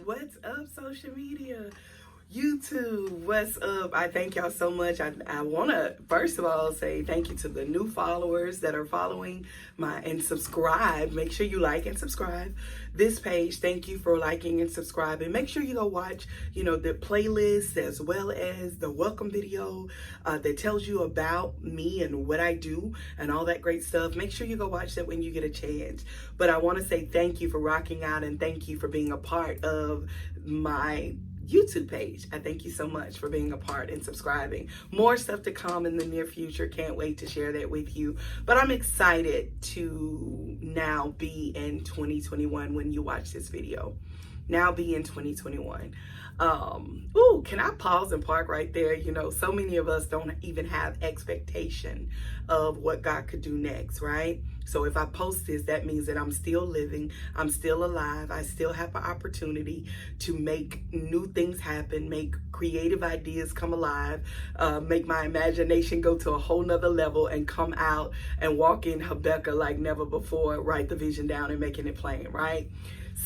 What's up, social media? YouTube, what's up? I thank y'all so much. I want to, first of all, say thank you to the new followers that are following and subscribe. Make sure you like and subscribe this page. Thank you for liking and subscribing. Make sure you go watch, the playlist as well as the welcome video that tells you about me and what I do and all that great stuff. Make sure you go watch that when you get a chance. But I want to say thank you for rocking out and thank you for being a part of my YouTube page. I thank you so much for being a part and subscribing. More stuff to come in the near future. Can't wait to share that with you. But I'm excited to now be in 2021 when you watch this video. Now be in 2021. Can I pause and park right there? So many of us don't even have expectation of what God could do next, right? So if I post this, that means that I'm still living, I'm still alive, I still have an opportunity to make new things happen, make creative ideas come alive, make my imagination go to a whole nother level and come out and walk in Habakkuk like never before, write the vision down and making it plain, right?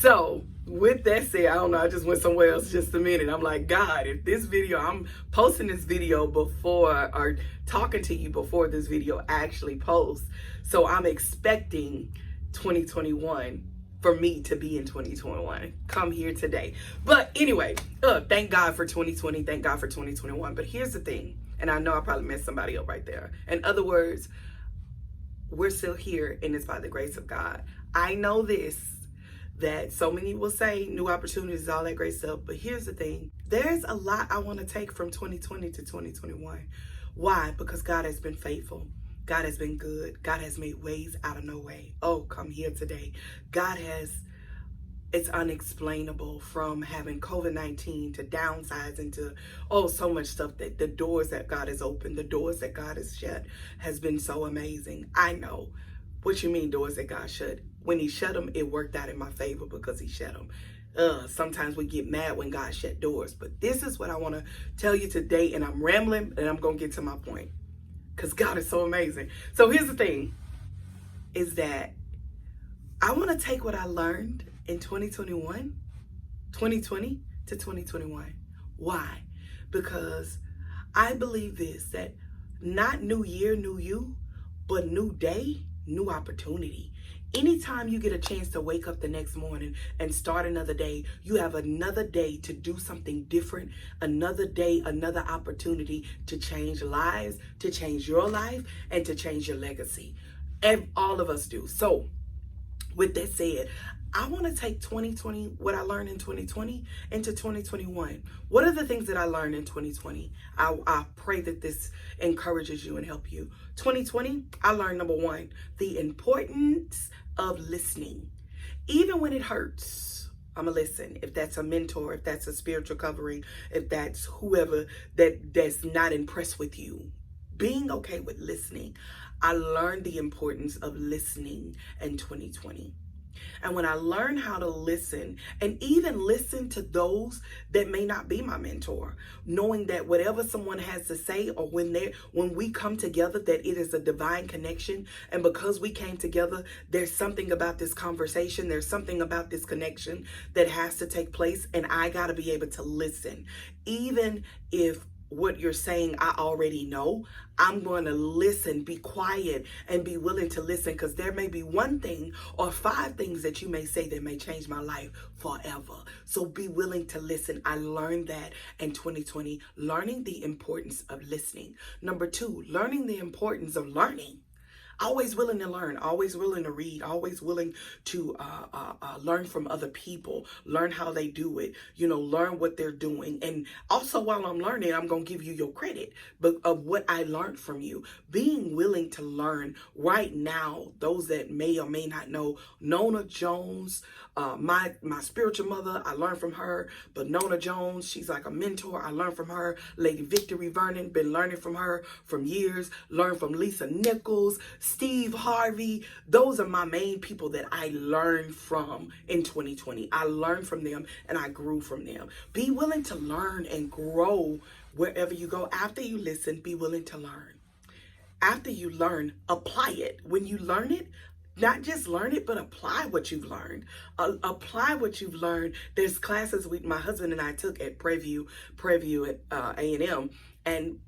So with that said, I don't know, I just went somewhere else just a minute. I'm like, God, if this video, I'm posting this video before or talking to you before this video actually posts. So I'm expecting 2021 for me to be in 2021. Come here today. But anyway, thank God for 2020. Thank God for 2021. But here's the thing, and I know I probably messed somebody up right there. In other words, we're still here and it's by the grace of God. I know this, that so many will say new opportunities, all that great stuff. But here's the thing. There's a lot I want to take from 2020 to 2021. Why? Because God has been faithful. God has been good. God has made ways out of no way. Oh, come here today. It's unexplainable, from having COVID-19 to downsizing to, so much stuff, that the doors that God has opened, the doors that God has shut has been so amazing. I know. What you mean doors that God shut? When he shut them, it worked out in my favor because he shut them. Sometimes we get mad when God shut doors. But this is what I want to tell you today, and I'm rambling, and I'm going to get to my point because God is so amazing. So here's the thing, is that I want to take what I learned in 2020 to 2021. Why? Because I believe this, that not new year, new you, but new day, new opportunity. Anytime you get a chance to wake up the next morning and start another day, you have another day to do something different, another day, another opportunity to change lives, to change your life, and to change your legacy. And all of us do. So with that said, I want to take 2020, what I learned in 2020, into 2021. What are the things that I learned in 2020? I pray that this encourages you and help you. 2020, I learned, number one, the importance of listening. Even when it hurts, I'm going to listen. If that's a mentor, if that's a spiritual covering, if that's whoever that's not impressed with you, being okay with listening. I learned the importance of listening in 2020. And when I learned how to listen, and even listen to those that may not be my mentor, knowing that whatever someone has to say, or when we come together, that it is a divine connection. And because we came together, there's something about this conversation, there's something about this connection that has to take place. And I got to be able to listen. Even if what you're saying I already know, I'm going to listen, be quiet, and be willing to listen, because there may be one thing or 5 things that you may say that may change my life forever. So be willing to listen. I learned that in 2020, learning the importance of listening. Number 2, learning the importance of learning. Always willing to learn, always willing to read, always willing to learn from other people, learn how they do it, learn what they're doing. And also while I'm learning, I'm going to give you your credit of what I learned from you. Being willing to learn right now, those that may or may not know, Nona Jones, my spiritual mother, I learned from her. But Nona Jones, she's like a mentor. I learned from her. Lady Victory Vernon, been learning from her from years. Learned from Lisa Nichols, Steve Harvey. Those are my main people that I learned from in 2020. I learned from them and I grew from them. Be willing to learn and grow wherever you go. After you listen, be willing to learn. After you learn, apply it. When you learn it, Not just learn it, but apply what you've learned. Apply what you've learned. There's classes my husband and I took at Preview at A&M, and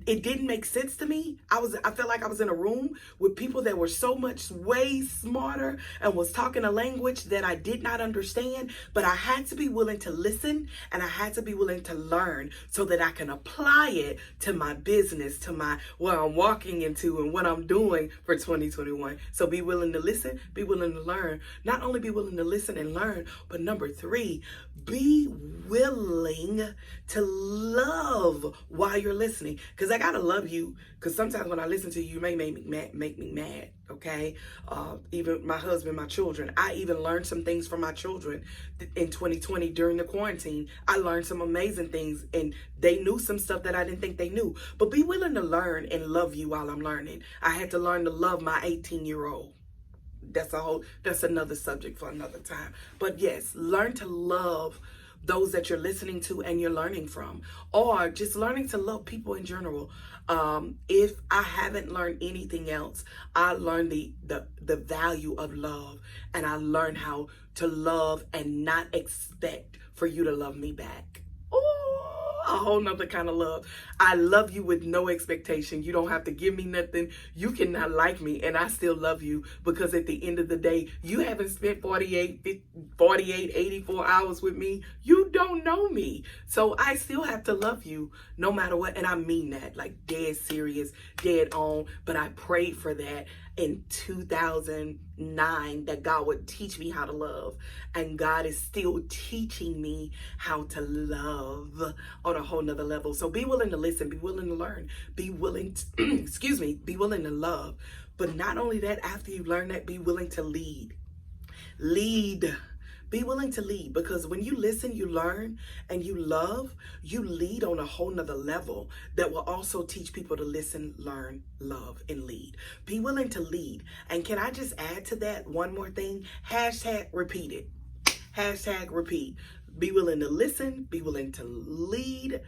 it didn't make sense to me. I felt like I was in a room with people that were so much way smarter and was talking a language that I did not understand, but I had to be willing to listen, and I had to be willing to learn so that I can apply it to my business, to what I'm walking into and what I'm doing for 2021. So be willing to listen, be willing to learn. Not only be willing to listen and learn, but number 3, be willing to love while you're listening. Because I gotta love you, because sometimes when I listen to you, you may make me mad, okay? Even my husband, my children. I even learned some things from my children in 2020 during the quarantine. I learned some amazing things, and they knew some stuff that I didn't think they knew. But be willing to learn and love you while I'm learning. I had to learn to love my 18-year-old. That's another subject for another time. But yes, learn to love those that you're listening to and you're learning from, or just learning to love people in general. If I haven't learned anything else, I learned the value of love, and I learned how to love and not expect for you to love me back. A whole nother kind of love. I love you with no expectation. You don't have to give me nothing. You cannot like me, and I still love you, because at the end of the day, you haven't spent 84 hours with me. You don't know me. So I still have to love you no matter what. And I mean that, like, dead serious, dead on. But I prayed for that in 2009, that God would teach me how to love. And God is still teaching me how to love on a whole nother level. So be willing to listen, be willing to learn, be willing to, be willing to love. But not only that, after you learn that, be willing to lead. Be willing to lead, because when you listen, you learn, and you love, you lead on a whole nother level that will also teach people to listen, learn, love, and lead. Be willing to lead. And can I just add to that one more thing? #repeat it. #repeat. Be willing to listen, be willing to lead.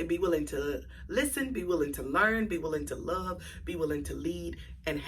Be willing to listen, be willing to learn, be willing to love, be willing to lead, and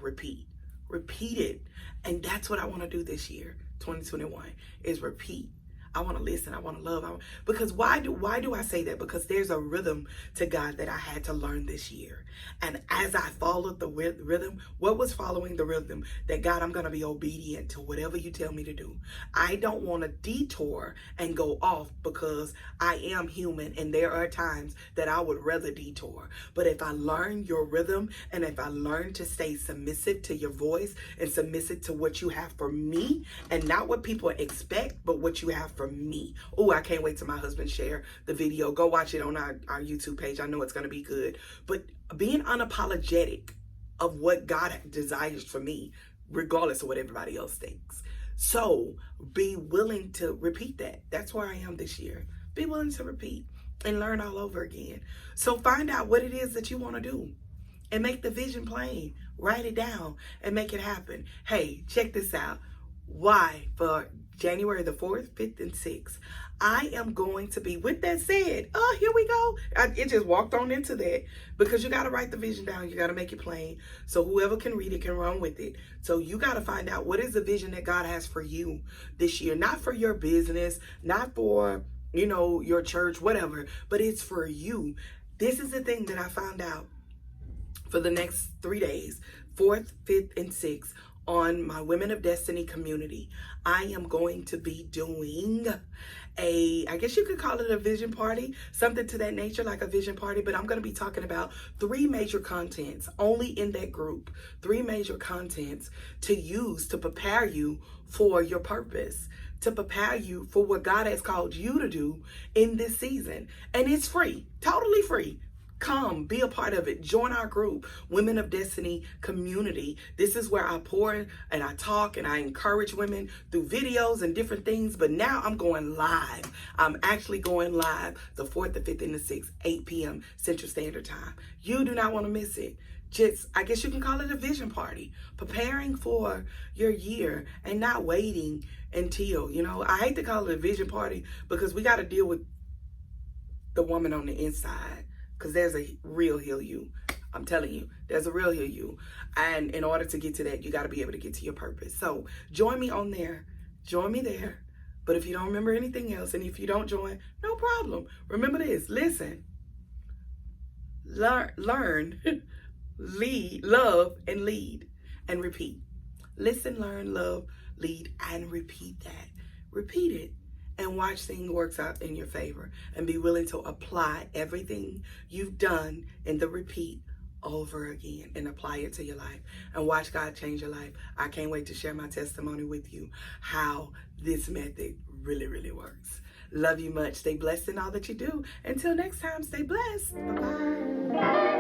#repeat. Repeat it. And that's what I want to do this year. 2021 is repeat. I want to listen. I want to love. Because why do I say that? Because there's a rhythm to God that I had to learn this year. And as I followed the rhythm, what was following the rhythm? That God, I'm going to be obedient to whatever you tell me to do. I don't want to detour and go off, because I am human, and there are times that I would rather detour. But if I learn your rhythm, and if I learn to stay submissive to your voice and submissive to what you have for me, and not what people expect, but what you have for me. Oh, I can't wait till my husband share the video. Go watch it on our YouTube page. I know it's going to be good. But being unapologetic of what God desires for me, regardless of what everybody else thinks. So be willing to repeat that. That's where I am this year. Be willing to repeat and learn all over again. So find out what it is that you want to do, and make the vision plain. Write it down and make it happen. Hey, check this out. Why? For January the 4th, 5th, and 6th, I am going to be, with that said, here we go. It just walked on into that, because you got to write the vision down. You got to make it plain, so whoever can read it can run with it. So you got to find out, what is the vision that God has for you this year? Not for your business, not for, your church, whatever, but it's for you. This is the thing that I found out for the next 3 days, 4th, 5th, and 6th. On my Women of Destiny community, I am going to be doing I guess you could call it a vision party, something to that nature, like a vision party, but I'm going to be talking about 3 major contents only in that group, 3 major contents to use to prepare you for your purpose, to prepare you for what God has called you to do in this season. And it's free, totally free. Come, be a part of it. Join our group, Women of Destiny community. This is where I pour and I talk and I encourage women through videos and different things. But now I'm going live. I'm actually going live the 4th, the 5th, and the 6th, 8 p.m. Central Standard Time. You do not want to miss it. I guess you can call it a vision party. Preparing for your year and not waiting until, I hate to call it a vision party, because we got to deal with the woman on the inside. Because there's a real heal you. I'm telling you, there's a real you. And in order to get to that, you got to be able to get to your purpose. So join me on there. Join me there. But if you don't remember anything else, and if you don't join, no problem. Remember this. Listen. Learn, lead, love, and lead, and repeat. Listen, learn, love, lead, and repeat that. Repeat it and watch things work out in your favor, and be willing to apply everything you've done in the repeat over again and apply it to your life and watch God change your life. I can't wait to share my testimony with you, how this method really, really works. Love you much. Stay blessed in all that you do. Until next time, stay blessed. Bye-bye.